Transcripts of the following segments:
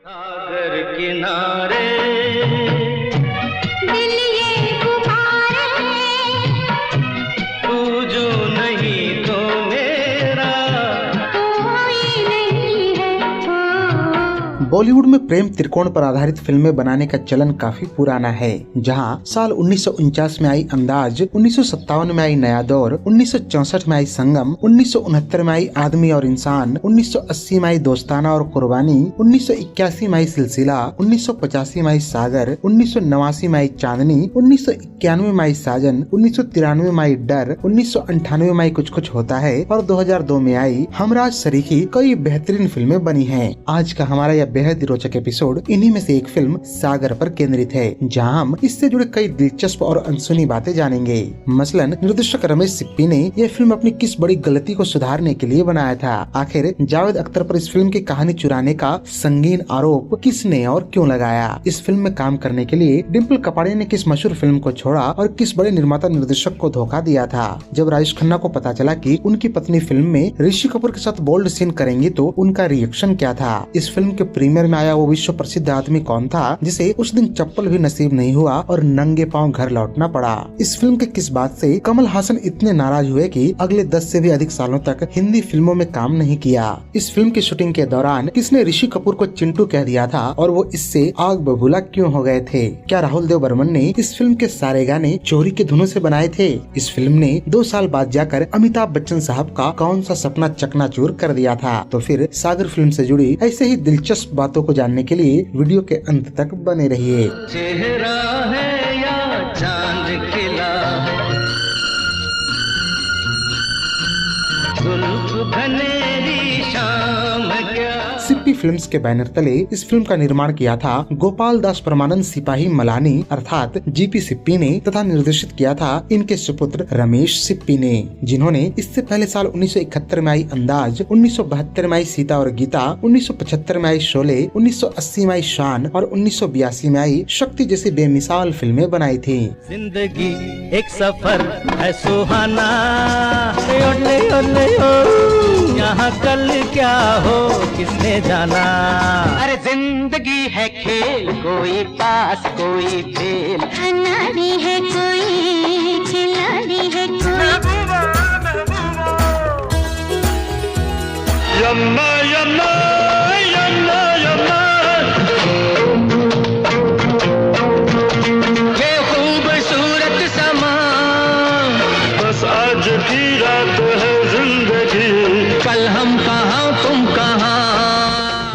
सागर किनारे दिल ये पुकारे, तू जो नहीं तो मेरा कोई नहीं है वो। बॉलीवुड में प्रेम त्रिकोण पर आधारित फिल्में बनाने का चलन काफी पुराना है। जहां साल 1949 में आई अंदाज, 1957 में आई नया दौर, 1964 में आई संगम, 1969 में आई आदमी और इंसान, 1980 में आई दोस्ताना और कुर्बानी, 1981 में आई सिलसिला, 1985 में आई सागर, 1989 में आई चांदनी, 1991 में आई साजन, 1993 में आई डर, 1998 में आई कुछ कुछ होता है और 2002 में आई हमराज सरीखी कई बेहतरीन फिल्में बनी हैं। आज का हमारा यह बेहद रोचक एपिसोड इन्हीं में से एक फिल्म सागर पर केंद्रित है, जहां हम इससे जुड़े कई दिलचस्प और अनसुनी बातें जानेंगे। मसलन निर्देशक रमेश सिप्पी ने यह फिल्म अपनी किस बड़ी गलती को सुधारने के लिए बनाया था। आखिर जावेद अख्तर पर इस फिल्म की कहानी चुराने का संगीन आरोप किसने और क्यों लगाया। इस फिल्म में काम करने के लिए डिम्पल कपाड़िया ने किस मशहूर फिल्म को छोड़ा और किस बड़े निर्माता निर्देशक को धोखा दिया था। जब राजेश खन्ना को पता चला कि उनकी पत्नी फिल्म में ऋषि कपूर के साथ बोल्ड सीन करेंगी तो उनका रिएक्शन क्या था। इस फिल्म के प्रीमियर में आया वो विश्व प्रसिद्ध आदमी कौन था जिसे उस दिन चप्पल भी नसीब नहीं हुआ और नंगे पांव घर लौटना पड़ा। इस फिल्म के किस बात से कमल हासन इतने नाराज हुए कि अगले 10 से भी अधिक सालों तक हिंदी फिल्मों में काम नहीं किया। इस फिल्म की शूटिंग के दौरान किसने ऋषि कपूर को चिंटू कह दिया था और वो इससे आग बबूला क्यों हो गए थे। क्या राहुल देव बर्मन ने इस फिल्म के सारे गाने चोरी के धुनों से बनाए थे। इस फिल्म ने 2 साल बाद जाकर अमिताभ बच्चन साहब का कौन सा सपना चकनाचूर कर दिया था। तो फिर सागर फिल्म से जुड़ी ऐसे ही दिलचस्प बातों को जानने के लिए वीडियो के अंत तक बने रहिए। चेहरा है या चांद खिला है, धूप घनेरी शाम क्या। सिप्पी फिल्म्स के बैनर तले इस फिल्म का निर्माण किया था गोपाल दास परमानंद सिपाही मलानी अर्थात जीपी सिप्पी ने तथा निर्देशित किया था इनके सुपुत्र रमेश सिप्पी ने, जिन्होंने इससे पहले साल 1971 में आई अंदाज, 1972 में आई सीता और गीता, 1975 में आई शोले, 1980 में आई शान और 1982 में आई शक्ति जैसी बेमिसाल फिल्में बनाई थी। जिंदगी एक सफर है सुहाना, ओले ओले ओ, यहाँ कल क्या हो किसने जाना। अरे जिंदगी है खेल, कोई पास कोई फेल, अनाड़ी है कोई, खिलाड़ी है कोई। यम्मा यम्मा यम्मा यम्मा, ये खूबसूरत समा, बस आज की रात है जिंदगी, कल हम कहाँ तुम कहाँ।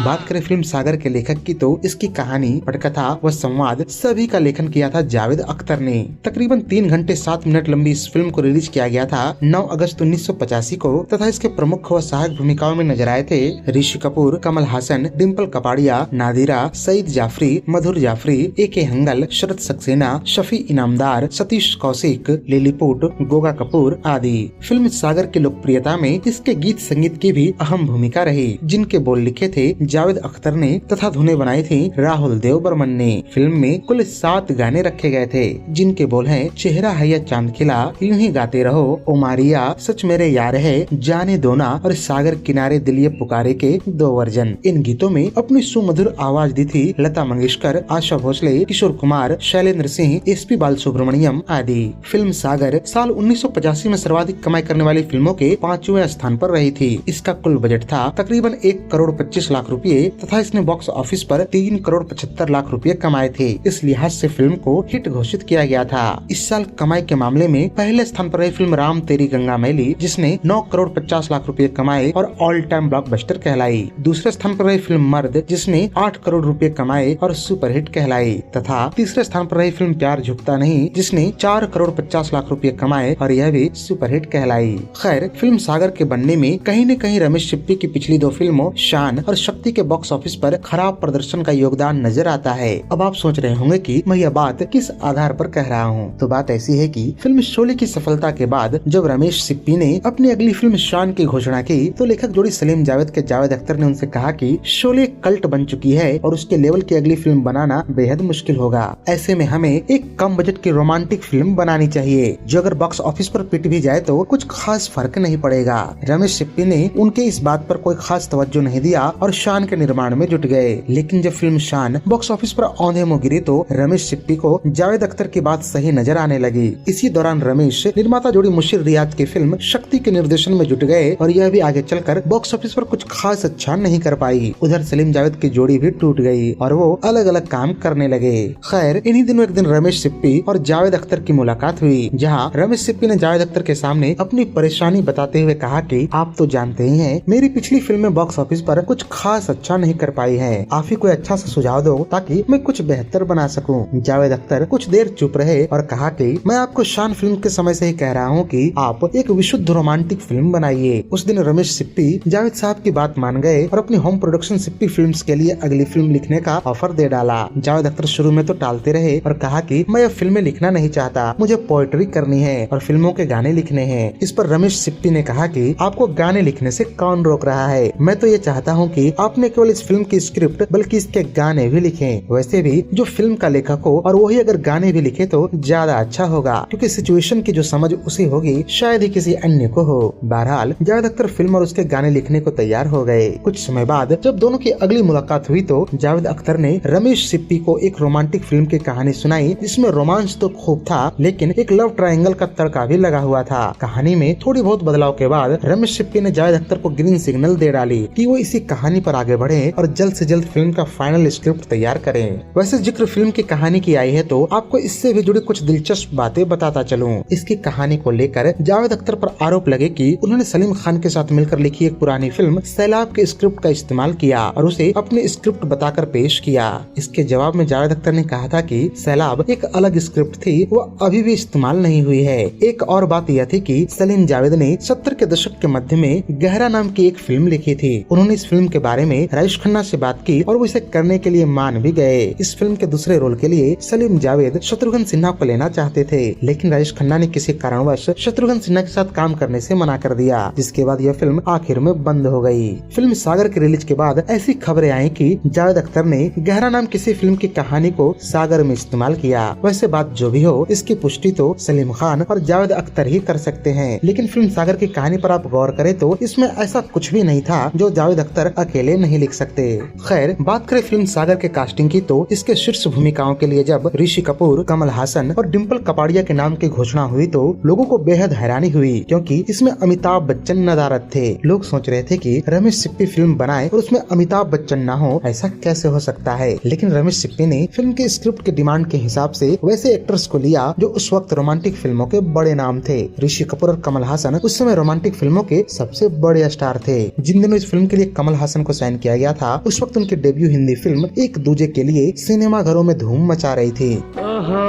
बात करें फिल्म सागर के लेखक की तो इसकी कहानी, पटकथा व संवाद सभी का लेखन किया था जावेद अख्तर ने। तकरीबन 3 घंटे 7 मिनट लंबी इस फिल्म को रिलीज किया गया था 9 अगस्त 1985 को तथा इसके प्रमुख व सहायक भूमिकाओं में नजर आए थे ऋषि कपूर, कमल हासन, डिम्पल कपाड़िया, नादिरा, सईद जाफरी, मधुर जाफरी, ए.के. हंगल, शरद सक्सेना, शफी इनामदार, सतीश कौशिक, लिलीपुट, गोगा कपूर आदि। फिल्म सागर की लोकप्रियता में इसके गीत संगीत की भी अहम भूमिका रही, जिनके बोल लिखे थे जावेद अख्तर ने तथा धुनें बनाई थी राहुल देव बर्मन ने। फिल्म में कुल 7 गाने रखे गए थे, जिनके बोल हैं चेहरा है या चांद खिला, यूं ही गाते रहो, ओ मारिया, सच मेरे यार है, जाने दो ना और सागर किनारे दिल ये पुकारे के 2 वर्जन। इन गीतों में अपनी सुमधुर आवाज दी थी लता मंगेशकर, आशा भोसले, किशोर कुमार, शैलेंद्र सिंह, एसपी बालसुब्रमण्यम आदि। फिल्म सागर साल 1985 में सर्वाधिक कमाई करने वाली फिल्मों के 5वें स्थान पर रही थी। इसका कुल बजट था तकरीबन 1 करोड़ 25 लाख रुपए तथा इसने बॉक्स ऑफिस पर 3 करोड़ 75 लाख रुपए कमाए थे। इस लिहाज से फिल्म को हिट घोषित किया गया था। इस साल कमाई के मामले में पहले स्थान पर रही फिल्म राम तेरी गंगा मैली, जिसने 9 करोड़ 50 लाख रुपए कमाए और ऑल टाइम ब्लॉकबस्टर कहलाई। दूसरे स्थान पर रही फिल्म मर्द, जिसने 8 करोड़ रुपए कमाए और सुपरहिट कहलाई तथा तीसरे स्थान पर रही फिल्म प्यार झुकता नहीं, जिसने 4 करोड़ 50 लाख रुपए कमाए और यह भी सुपरहिट कहलाई। खैर, फिल्म सागर के बनने में कहीं न कहीं रमेश सिप्पी की पिछली 2 फिल्मों शान और शक्ति के बॉक्स ऑफिस पर खराब प्रदर्शन का योगदान नजर आता है। अब आप सोच रहे होंगे कि मैं यह बात किस आधार पर कह रहा हूँ। तो बात ऐसी है कि फिल्म शोले की सफलता के बाद जब रमेश सिप्पी ने अपनी अगली फिल्म शान की घोषणा की तो लेखक जोड़ी सलीम जावेद के जावेद अख्तर ने उनसे कहा कि शोले कल्ट बन चुकी है और उसके लेवल की अगली फिल्म बनाना बेहद मुश्किल होगा। ऐसे में हमें एक कम बजट की रोमांटिक फिल्म बनानी चाहिए जो अगर बॉक्स ऑफिस पर पिट भी जाए तो कुछ खास फर्क नहीं पड़ेगा। रमेश सिप्पी ने उनके इस बात पर कोई खास तवज्जो नहीं दिया और शान शान के निर्माण में जुट गए। लेकिन जब फिल्म शान बॉक्स ऑफिस पर औंधे मुंह गिरी तो रमेश सिप्पी को जावेद अख्तर की बात सही नजर आने लगी। इसी दौरान रमेश निर्माता जोड़ी मुशीर रियाज की फिल्म शक्ति के निर्देशन में जुट गए और यह भी आगे चलकर बॉक्स ऑफिस पर कुछ खास अच्छा नहीं कर पाई। उधर सलीम जावेद की जोड़ी भी टूट गई और वो अलग अलग काम करने लगे। खैर, इन्हीं दिनों एक दिन रमेश सिप्पी और जावेद अख्तर की मुलाकात हुई, जहां रमेश सिप्पी ने जावेद अख्तर के सामने अपनी परेशानी बताते हुए कहा कि आप तो जानते ही हैं मेरी पिछली फिल्में बॉक्स ऑफिस पर कुछ खास अच्छा नहीं कर पाई है। आप ही कोई अच्छा सा सुझाव दो ताकि मैं कुछ बेहतर बना सकूं। जावेद अख्तर कुछ देर चुप रहे और कहा कि मैं आपको शान फिल्म के समय से ही कह रहा हूं कि आप एक विशुद्ध रोमांटिक फिल्म बनाइए। उस दिन रमेश सिप्पी जावेद साहब की बात मान गए और अपनी होम प्रोडक्शन सिप्पी फिल्म्स के लिए अगली फिल्म लिखने का ऑफर दे डाला। जावेद अख्तर शुरू में तो टालते रहे और कहा कि मैं यह फिल्में लिखना नहीं चाहता, मुझे पोएट्री करनी है और फिल्मों के गाने लिखने हैं। इस पर रमेश सिप्पी ने कहा कि आपको गाने लिखने से कौन रोक रहा है, मैं तो ये चाहता हूँ कि आपने केवल इस फिल्म की स्क्रिप्ट बल्कि इसके गाने भी लिखें। वैसे भी जो फिल्म का लेखक हो और वही अगर गाने भी लिखे तो ज्यादा अच्छा होगा, क्योंकि सिचुएशन की जो समझ उसे होगी शायद ही किसी अन्य को हो। बहरहाल जावेद अख्तर फिल्म और उसके गाने लिखने को तैयार हो गए। कुछ समय बाद जब दोनों की अगली मुलाकात हुई तो जावेद अख्तर ने रमेश सिप्पी को एक रोमांटिक फिल्म की कहानी सुनाई, जिसमें रोमांच तो खूब था लेकिन एक लव ट्रायंगल का तड़का भी लगा हुआ था। कहानी में थोड़ी बहुत बदलाव के बाद रमेश सिप्पी ने जावेद अख्तर को ग्रीन सिग्नल दे डाली कि वो इसी कहानी पर आगे बढ़े और जल्द से जल्द फिल्म का फाइनल स्क्रिप्ट तैयार करें। वैसे जिक्र फिल्म की कहानी की आई है तो आपको इससे भी जुड़ी कुछ दिलचस्प बातें बताता चलूं। इसकी कहानी को लेकर जावेद अख्तर पर आरोप लगे कि उन्होंने सलीम खान के साथ मिलकर लिखी एक पुरानी फिल्म सैलाब के स्क्रिप्ट का इस्तेमाल किया और उसे अपने स्क्रिप्ट बताकर पेश किया। इसके जवाब में जावेद अख्तर ने कहा था कि सैलाब एक अलग स्क्रिप्ट थी, वो अभी भी इस्तेमाल नहीं हुई है। एक और बात यह थी कि सलीम जावेद ने 70 के दशक के मध्य में गहरा नाम की एक फिल्म लिखी थी। उन्होंने इस फिल्म के बारे में राजेश खन्ना से बात की और वो इसे करने के लिए मान भी गए। इस फिल्म के दूसरे रोल के लिए सलीम जावेद शत्रुघ्न सिन्हा को लेना चाहते थे, लेकिन राजेश खन्ना ने किसी कारणवश शत्रुघ्न सिन्हा के साथ काम करने से मना कर दिया, जिसके बाद यह फिल्म आखिर में बंद हो गई। फिल्म सागर के रिलीज के बाद ऐसी खबरें आई कि जावेद अख्तर ने गहरा नाम किसी फिल्म की कहानी को सागर में इस्तेमाल किया। वैसे बात जो भी हो, इसकी पुष्टि तो सलीम खान और जावेद अख्तर ही कर सकते हैं, लेकिन फिल्म सागर की कहानी पर आप गौर करें तो इसमें ऐसा कुछ भी नहीं था जो जावेद अख्तर अकेले नहीं लिख सकते। खैर, बात करें फिल्म सागर के कास्टिंग की तो इसके शीर्ष भूमिकाओं के लिए जब ऋषि कपूर, कमल हासन और डिम्पल कपाड़िया के नाम की घोषणा हुई तो लोगों को बेहद हैरानी हुई, क्योंकि इसमें अमिताभ बच्चन नदारत थे। लोग सोच रहे थे कि रमेश सिप्पी फिल्म बनाए और उसमें अमिताभ बच्चन न हो, ऐसा कैसे हो सकता है। लेकिन रमेश सिप्पी ने फिल्म के स्क्रिप्ट के डिमांड के हिसाब से वैसे एक्टर्स को लिया जो उस वक्त रोमांटिक फिल्मों के बड़े नाम थे। ऋषि कपूर और कमल हासन उस समय रोमांटिक फिल्मों के सबसे बड़े स्टार थे। जिन दिनों इस फिल्म के लिए कमल हासन को साइन किया गया था, उस वक्त उनकी डेब्यू हिंदी फिल्म एक दूजे के लिए सिनेमा घरों में धूम मचा रही थी। ओहो,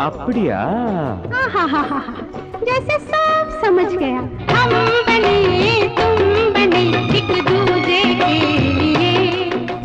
அப்படியா? जैसे सब समझ गया। हम बने तुम बने एक दूजे के लिए।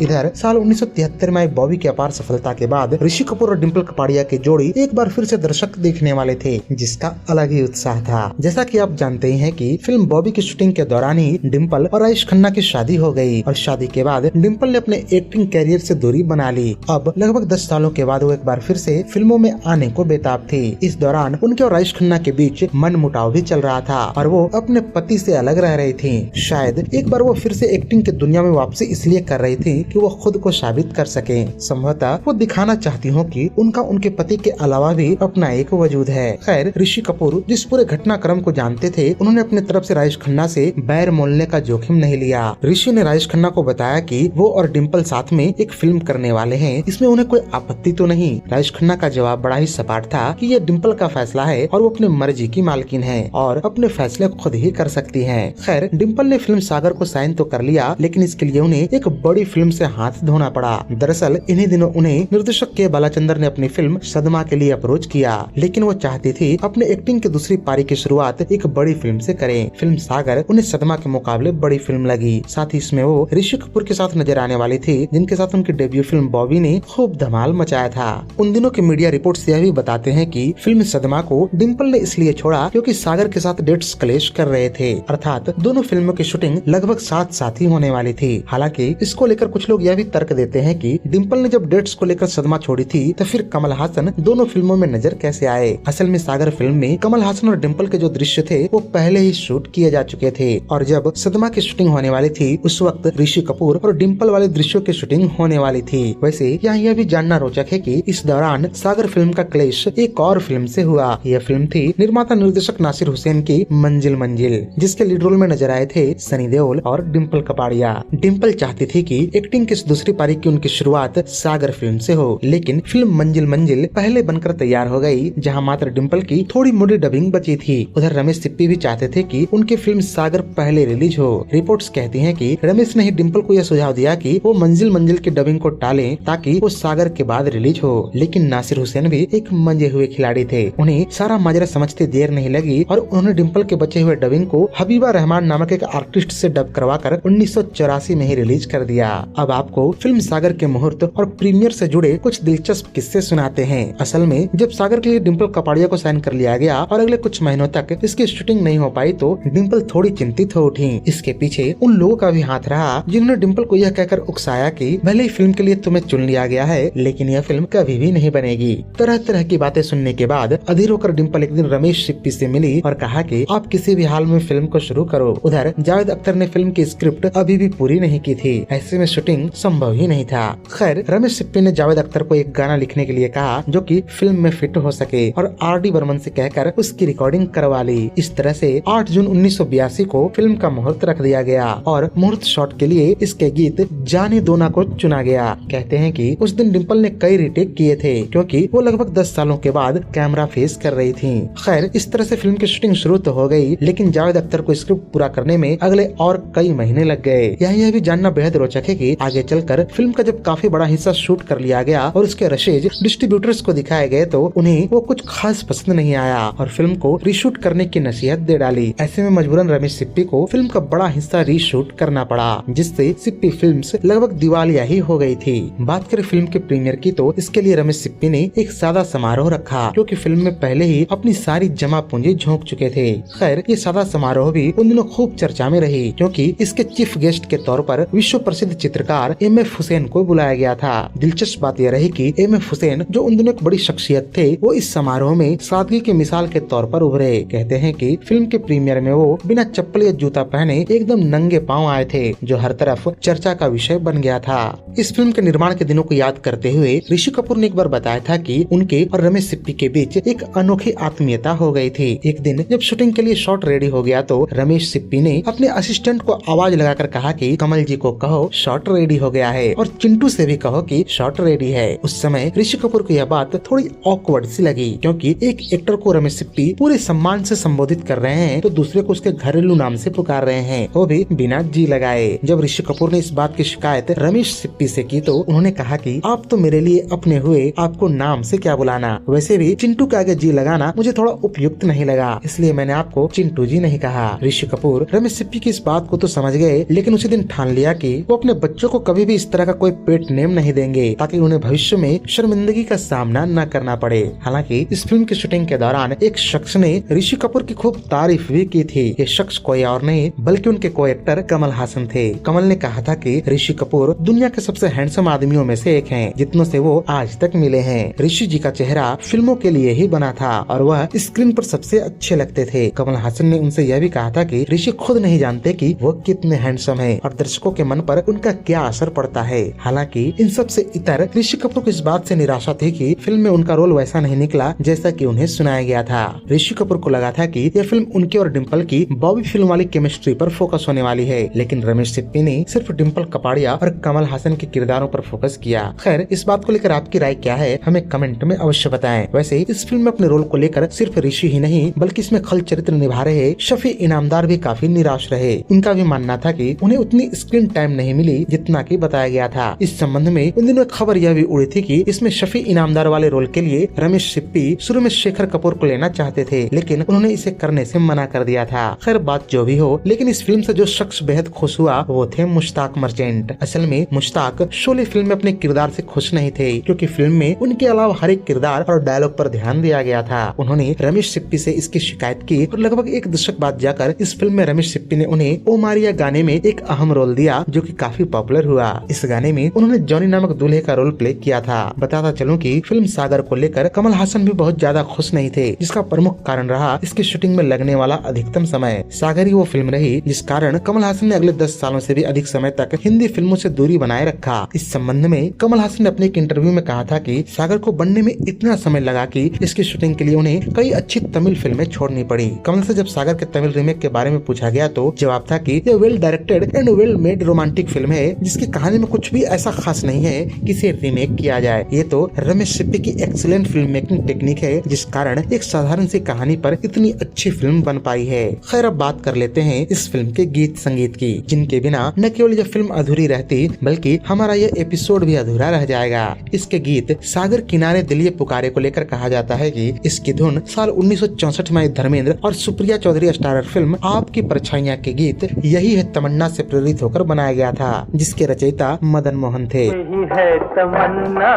इधर साल 1973 में आई बॉबी की अपार सफलता के बाद ऋषि कपूर और डिम्पल कपाड़िया की जोड़ी एक बार फिर से दर्शक देखने वाले थे, जिसका अलग ही उत्साह था। जैसा कि आप जानते ही हैं कि फिल्म बॉबी की शूटिंग के दौरान ही डिम्पल और राजेश खन्ना की शादी हो गई और शादी के बाद डिम्पल ने अपने एक्टिंग कैरियर से दूरी बना ली। अब लगभग 10 सालों के बाद वो एक बार फिर से फिल्मों में आने को बेताब थी। इस दौरान उनके और राजेश खन्ना के बीच मन मुटाव भी चल रहा था और वो अपने पति से अलग रह रही थी। शायद एक बार वो फिर से एक्टिंग की दुनिया में वापसी इसलिए कर रही थी कि वो खुद को साबित कर सके। संभवतः वो दिखाना चाहती हो कि उनका उनके पति के अलावा भी अपना एक वजूद है। खैर, ऋषि कपूर जिस पूरे घटनाक्रम को जानते थे, उन्होंने अपनी तरफ से राजेश खन्ना से बैर मोलने का जोखिम नहीं लिया। ऋषि ने राजेश खन्ना को बताया कि वो और डिम्पल साथ में एक फिल्म करने वाले हैं, इसमें उन्हें कोई आपत्ति तो नहीं। राजेश खन्ना का जवाब बड़ा ही सपाट था कि ये डिम्पल का फैसला है और वो अपने मर्जी की मालकिन है और अपने फैसले खुद ही कर सकती है। खैर, डिम्पल ने फिल्म सागर को साइन तो कर लिया, लेकिन इसके लिए उन्हें एक बड़ी फिल्म से हाथ धोना पड़ा। दरअसल इन्हीं दिनों उन्हें निर्देशक के बालाचंद्र ने अपनी फिल्म सदमा के लिए अप्रोच किया, लेकिन वो चाहती थी अपने एक्टिंग की दूसरी पारी की शुरुआत एक बड़ी फिल्म से करें। फिल्म सागर उन्हें सदमा के मुकाबले बड़ी फिल्म लगी। साथ ही इसमें वो ऋषि कपूर के साथ नजर आने वाली थी, जिनके साथ उनकी डेब्यू फिल्म बॉबी ने खूब धमाल मचाया था। उन दिनों के मीडिया रिपोर्ट्स यह भी बताते हैं कि फिल्म सदमा को डिम्पल ने इसलिए छोड़ा क्योंकि सागर के साथ डेट्स क्लैश कर रहे थे, अर्थात दोनों फिल्मों की शूटिंग लगभग साथ साथ ही होने वाली थी। हालांकि इसको लेकर कुछ लोग यह भी तर्क देते हैं कि डिम्पल ने जब डेट्स को लेकर सदमा छोड़ी थी तो फिर कमल हासन दोनों फिल्मों में नजर कैसे आए। असल में सागर फिल्म में कमल हासन और डिम्पल के जो दृश्य थे वो पहले ही शूट किए जा चुके थे और जब सदमा की शूटिंग होने वाली थी उस वक्त ऋषि कपूर और डिम्पल वाले दृश्यों की शूटिंग होने वाली थी। वैसे यहाँ यह भी जानना रोचक है कि इस दौरान सागर फिल्म का क्लैश एक और फिल्म से हुआ। यह फिल्म थी निर्माता निर्देशक नासिर हुसैन की मंजिल मंजिल, जिसके लीड रोल में नजर आए थे सनी देओल और डिम्पल कपाड़िया। डिम्पल चाहती थी कि एक्टिंग की दूसरी पारी की उनकी शुरुआत सागर फिल्म से हो, लेकिन फिल्म मंजिल मंजिल पहले बनकर तैयार हो गई, जहां मात्र डिम्पल की थोड़ी मोटी डबिंग बची थी। उधर रमेश सिप्पी भी चाहते थे कि उनकी फिल्म सागर पहले रिलीज हो। रिपोर्ट्स कहती हैं कि रमेश ने ही डिम्पल को यह सुझाव दिया कि वो मंजिल मंजिल की डबिंग को टालें ताकि वो सागर के बाद रिलीज हो, लेकिन नासिर हुसैन भी एक मंजे हुए खिलाड़ी थे। उन्हें सारा माजरा समझते देर नहीं लगी और उन्होंने डिम्पल के बचे हुए डबिंग को हबीबा रहमान नामक एक आर्टिस्ट से डब करवाकर 1984 में ही रिलीज कर दिया। अब आपको फिल्म सागर के मुहूर्त और प्रीमियर से जुड़े कुछ दिलचस्प किस्से सुनाते हैं। असल में जब सागर के लिए डिम्पल कपाड़िया को साइन कर लिया गया और अगले कुछ महीनों तक इसकी शूटिंग नहीं हो पाई तो डिम्पल थोड़ी चिंतित हो उठी। इसके पीछे उन लोगों का भी हाथ रहा जिन्होंने डिम्पल को यह कहकर उकसाया कि भले ही फिल्म के लिए तुम्हें चुन लिया गया है, लेकिन यह फिल्म कभी भी नहीं बनेगी। तरह तरह की बातें सुनने के बाद अधीर होकर डिम्पल एक दिन रमेश सिप्पी से मिली और कहा कि आप किसी भी हाल में फिल्म को शुरू करो। उधर जावेद अख्तर ने फिल्म की स्क्रिप्ट अभी भी पूरी नहीं की थी, ऐसे में शूटिंग संभव ही नहीं था। खैर रमेश सिप्पी ने जावेद अख्तर को एक गाना लिखने के लिए कहा जो कि फिल्म में फिट हो सके और आर.डी. बर्मन से कहकर उसकी रिकॉर्डिंग करवा ली। इस तरह से 8 जून 1982 को फिल्म का मुहूर्त रख दिया गया और मुहूर्त शॉट के लिए इसके गीत जाने दो ना को चुना गया। कहते हैं कि उस दिन डिम्पल ने कई रीटेक किए थे क्योंकि वो लगभग 10 सालों के बाद कैमरा फेस कर रही थी। खैर इस तरह से फिल्म की शूटिंग शुरू तो हो गई, लेकिन जावेद अख्तर को स्क्रिप्ट पूरा करने में अगले और कई महीने लग गए। यह भी जानना बेहद रोचक है कि आगे चलकर फिल्म का जब काफी बड़ा हिस्सा शूट कर लिया गया और उसके रशेज डिस्ट्रीब्यूटर्स को दिखाए गए तो उन्हें वो कुछ खास पसंद नहीं आया और फिल्म को रीशूट करने की नसीहत दे डाली। ऐसे में मजबूरन रमेश सिप्पी को फिल्म का बड़ा हिस्सा रीशूट करना पड़ा, जिससे सिप्पी फिल्म्स लगभग दिवालिया ही हो गई थी। बात करें फिल्म के प्रीमियर की तो इसके लिए रमेश सिप्पी ने एक सादा समारोह रखा क्योंकि फिल्म में पहले ही अपनी सारी जमा पूंजी झोंक चुके थे। खैर ये सादा समारोह भी उन दिनों खूब चर्चा में रही क्योंकि इसके चीफ गेस्ट के तौर पर विश्व प्रसिद्ध चित्रकार M.F. हुसैन को बुलाया गया था। दिलचस्प बात यह रही कि M.F. हुसैन जो उन दिनों एक बड़ी शख्सियत थे, वो इस समारोह में सादगी की मिसाल के तौर पर उभरे। कहते हैं कि फिल्म के प्रीमियर में वो बिना चप्पल या जूता पहने एकदम नंगे पांव आए थे, जो हर तरफ चर्चा का विषय बन गया था। इस फिल्म के निर्माण के दिनों को याद करते हुए ऋषि कपूर ने एक बार बताया था कि उनके और रमेश सिप्पी के बीच एक अनोखी आत्मीयता हो गई थी। एक दिन जब शूटिंग के लिए शॉट रेडी हो गया तो रमेश सिप्पी ने अपने असिस्टेंट को आवाज लगाकर कहा कि कमल जी को कहो शॉट रेडी हो गया है और चिंटू से भी कहो कि शॉट रेडी है। उस समय ऋषि कपूर को यह बात थोड़ी ऑकवर्ड सी लगी क्योंकि एक एक्टर को रमेश सिप्पी पूरे सम्मान से संबोधित कर रहे हैं तो दूसरे को उसके घरेलू नाम से पुकार रहे हैं, वो भी बिना जी लगाए। जब ऋषि कपूर ने इस बात की शिकायत रमेश सिप्पी से की तो उन्होंने कहा कि आप तो मेरे लिए अपने हुए, आपको नाम से क्या बुलाना, वैसे भी चिंटू के आगे जी लगाना मुझे थोड़ा उपयुक्त नहीं लगा, इसलिए मैंने आपको चिंटू जी नहीं कहा। ऋषि कपूर रमेश सिप्पी की इस बात को तो समझ गए, लेकिन उसी दिन ठान लिया कि वो अपने बच्चों को कभी भी इस तरह का कोई पेट नेम नहीं देंगे ताकि उन्हें भविष्य में शर्मिंदगी का सामना न करना पड़े। हालांकि इस फिल्म की शूटिंग के दौरान एक शख्स ने ऋषि कपूर की खूब तारीफ भी की थी। ये शख्स कोई और नहीं बल्कि उनके को एक्टर कमल हासन थे। कमल ने कहा था कि ऋषि कपूर दुनिया के सबसे हैंडसम आदमियों में से एक हैं, जितनों से वो आज तक मिले हैं। ऋषि जी का चेहरा फिल्मों के लिए ही बना था और वह स्क्रीन पर सबसे अच्छे लगते थे। कमल हासन ने उनसे यह भी कहा था कि ऋषि खुद नहीं जानते कि वो कितने हैंडसम हैं और दर्शकों के मन पर उनका क्या असर पड़ता है। हालांकि इन सब से इतर ऋषि कपूर को इस बात से निराशा थी कि फिल्म में उनका रोल वैसा नहीं निकला जैसा कि उन्हें सुनाया गया था। ऋषि कपूर को लगा था कि यह फिल्म उनके और डिम्पल की बॉबी फिल्म वाली केमिस्ट्री पर फोकस होने वाली है, लेकिन रमेश सिप्पी ने सिर्फ डिम्पल कपाड़िया और कमल हासन के किरदारों पर फोकस किया। खैर इस बात को लेकर आपकी राय क्या है, हमें कमेंट में अवश्य बताएं। वैसे इस फिल्म में अपने रोल को लेकर सिर्फ ऋषि ही नहीं बल्कि इसमें खल चरित्र निभा रहे शफी इनामदार भी काफी निराश रहे। उनका भी मानना था कि उन्हें उतनी स्क्रीन टाइम नहीं मिली जितना कि बताया गया था। इस संबंध में उन दिनों खबर यह भी उड़ी थी कि इसमें शफी इनामदार वाले रोल के लिए रमेश सिप्पी शुरू में शेखर कपूर को लेना चाहते थे, लेकिन उन्होंने इसे करने से मना कर दिया था। खैर बात जो भी हो, लेकिन इस फिल्म से जो शख्स बेहद खुश हुआ वो थे मुश्ताक मर्चेंट। असल में मुश्ताक शोले फिल्म में अपने किरदार से खुश नहीं थे क्योंकि फिल्म में उनके अलावा हर एक किरदार और डायलॉग पर ध्यान दिया गया था। उन्होंने रमेश सिप्पी से इसकी शिकायत की और लगभग एक दशक बाद जाकर इस फिल्म में रमेश सिप्पी ने उन्हें ओ मारिया गाने में एक अहम रोल दिया जो कि काफी पॉपुलर पॉपुलर हुआ। इस गाने में उन्होंने जॉनी नामक दूल्हे का रोल प्ले किया था। बताता चलूं कि फिल्म सागर को लेकर कमल हासन भी बहुत ज्यादा खुश नहीं थे, जिसका प्रमुख कारण रहा इसकी शूटिंग में लगने वाला अधिकतम समय। सागर ही वो फिल्म रही जिस कारण कमल हासन ने अगले 10 सालों से भी अधिक समय तक हिंदी फिल्मों से दूरी बनाए रखा। इस संबंध में कमल हासन ने अपने एक इंटरव्यू में कहा था कि सागर को बनने में इतना समय लगा कि इसकी शूटिंग के लिए उन्हें कई अच्छी तमिल फिल्में छोड़नी पड़ी। कमल से जब सागर के तमिल रीमेक के बारे में पूछा गया तो जवाब था कि यह well directed and well made romantic film है, जिसकी कहानी में कुछ भी ऐसा खास नहीं है कि इसे रीमेक किया जाए। ये तो रमेश सिप्पी की एक्सीलेंट फिल्म मेकिंग टेक्निक है, जिस कारण एक साधारण सी कहानी पर इतनी अच्छी फिल्म बन पाई है। खैर, अब बात कर लेते हैं इस फिल्म के गीत संगीत की, जिनके बिना न केवल यह फिल्म अधूरी रहती बल्कि हमारा यह एपिसोड भी अधूरा रह जाएगा। इसके गीत सागर किनारे दिल ये पुकारे को लेकर कहा जाता है कि इसकी धुन साल 1964 में धर्मेंद्र और सुप्रिया चौधरी स्टारर फिल्म आपकी परछाइयां के गीत यही है तमन्ना से प्रेरित होकर बनाया गया था, जिसके रचयिता मदन मोहन थे। यही है तमन्ना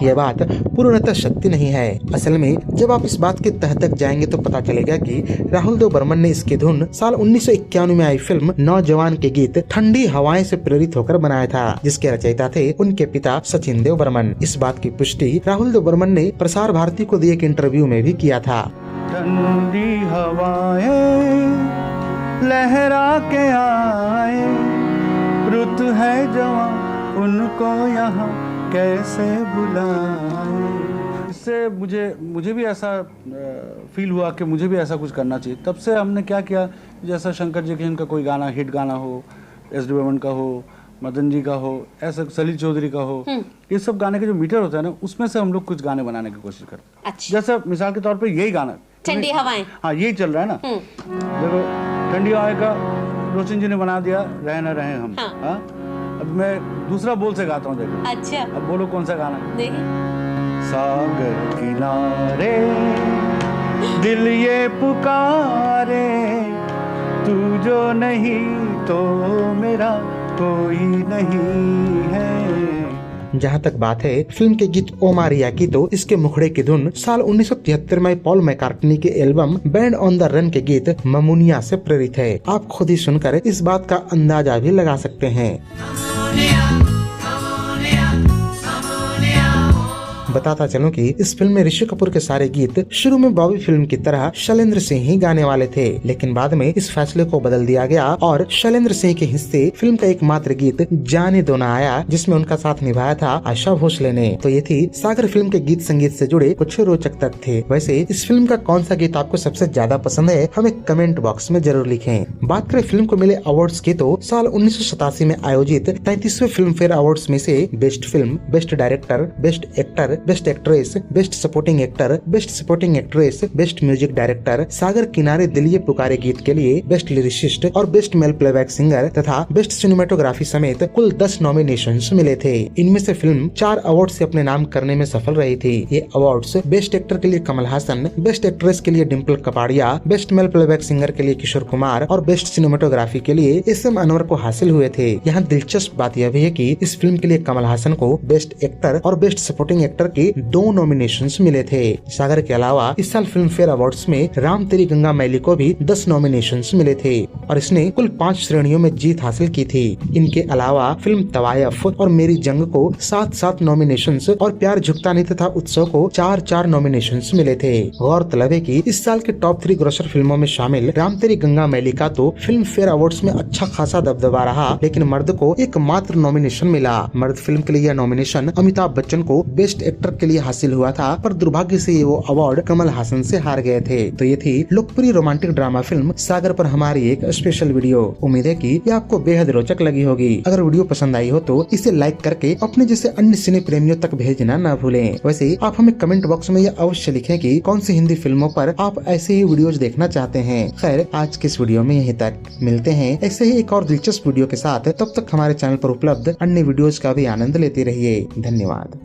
यह बात पूर्णतः सत्य नहीं है। असल में जब आप इस बात के तह तक जाएंगे तो पता चलेगा कि राहुल देव बर्मन ने इसकी धुन साल 1991 में आई फिल्म नौजवान के गीत ठंडी हवाएं से प्रेरित होकर बनाया था, जिसके रचयिता थे उनके पिता सचिन देव बर्मन। इस बात की पुष्टि राहुल देव बर्मन ने प्रसार भारती को दिए एक इंटरव्यू में भी किया था। ठंडी हवाएं लहरा के आए, रुत है जवां उनको यहाँ कैसे बुलाए। इससे मुझे भी ऐसा फील हुआ कि मुझे भी ऐसा कुछ करना चाहिए। तब से हमने क्या किया, जैसा शंकर जी का कोई गाना हिट गाना हो, एस.डी. बर्मन का हो, मदन जी का हो, ऐसा सलील चौधरी का हो, ये सब गाने के जो मीटर होता है ना, उसमें से हम लोग कुछ गाने बनाने की कोशिश करते हैं। अच्छा। जैसे मिसाल के तौर पे यही गाना ठंडी हवाएं, हाँ यही चल रहा है ना। देखो ठंडी हवाएं का रोशन जी ने बना दिया रहे न रहे हम। हाँ। अब मैं दूसरा बोल से गाता हूँ, देखो। अच्छा, अब बोलो कौन सा गाना। देखिए। सागर किनारे दिल ये पुकारे, तू जो नहीं तो मेरा कोई नहीं है। जहाँ तक बात है फिल्म के गीत ओ मारिया की, तो इसके मुखड़े की धुन साल 1973 में पॉल मैकार्टनी के album band on the run के गीत ममुनिया से प्रेरित है। आप खुद ही सुनकर इस बात का अंदाजा भी लगा सकते हैं। बताता चलूं कि इस फिल्म में ऋषि कपूर के सारे गीत शुरू में बॉबी फिल्म की तरह शैलेंद्र सिंह ही गाने वाले थे, लेकिन बाद में इस फैसले को बदल दिया गया और शैलेंद्र सिंह के हिस्से फिल्म का एकमात्र गीत जाने दो ना आया, जिसमें उनका साथ निभाया था आशा भोसले ने। तो ये थी सागर फिल्म के गीत संगीत से जुड़े कुछ रोचक तथ्य। वैसे इस फिल्म का कौन सा गीत आपको सबसे ज्यादा पसंद है, हमें कमेंट बॉक्स में जरूर लिखें। बात करें फिल्म को मिले अवार्ड्स की, तो साल 1987 में आयोजित 33वें फिल्म फेयर अवार्ड्स में से best film, best director, best actor, best actress, best supporting actor, best supporting actress, best music director, सागर किनारे दिल ये पुकारे गीत के लिए बेस्ट लिरिसिस्ट और बेस्ट मेल प्लेबैक सिंगर तथा बेस्ट सिनेमेटोग्राफी समेत कुल 10 नॉमिनेशंस मिले थे। इनमें से फिल्म 4 अवार्ड से अपने नाम करने में सफल रही थी। ये अवार्ड्स बेस्ट एक्टर के लिए कमल हासन, बेस्ट एक्ट्रेस के लिए Dimple Kapadia, best male playback singer के लिए किशोर कुमार और बेस्ट सिनेमेटोग्राफी के लिए एस.एम. अनवर को हासिल हुए थे। यहाँ दिलचस्प बात यह भी है कि इस फिल्म के लिए कमल हासन को बेस्ट एक्टर और बेस्ट सपोर्टिंग एक्टर के 2 नॉमिनेशंस मिले थे। सागर के अलावा इस साल फिल्म फेयर अवार्ड्स में राम तेरी गंगा मैली को भी 10 नॉमिनेशंस मिले थे और इसने कुल 5 श्रेणियों में जीत हासिल की थी। इनके अलावा फिल्म तवायफ और मेरी जंग को 7 नॉमिनेशंस और प्यार झुकता नहीं तथा उत्सव को 4 नॉमिनेशंस मिले थे। गौरतलब है कि इस साल के टॉप 3 ग्रोसर फिल्मों में शामिल राम तेरी गंगा मैली का तो फिल्म फेयर अवार्ड्स में अच्छा खासा दबदबा रहा, लेकिन मर्द को एकमात्र नॉमिनेशन मिला। मर्द फिल्म के लिए यह नॉमिनेशन अमिताभ बच्चन को बेस्ट एक्टर के लिए हासिल हुआ था, पर दुर्भाग्य से वो अवार्ड कमल हासन से हार गए थे। तो ये थी लोकप्रिय रोमांटिक ड्रामा फिल्म सागर पर हमारी एक स्पेशल वीडियो। उम्मीद है कि ये आपको बेहद रोचक लगी होगी। अगर वीडियो पसंद आई हो तो इसे लाइक करके अपने जैसे अन्य सिने प्रेमियों तक भेजना न भूलें। वैसे आप हमें कमेंट बॉक्स में यह अवश्य लिखें कि कौन सी हिंदी फिल्मों पर आप ऐसे ही वीडियोज देखना चाहते हैं। खैर, आज के इस वीडियो में यहीं तक। मिलते हैं ऐसे ही एक और दिलचस्प वीडियो के साथ। तब तक हमारे चैनल पर उपलब्ध अन्य वीडियोज का भी आनंद लेते रहिए। धन्यवाद।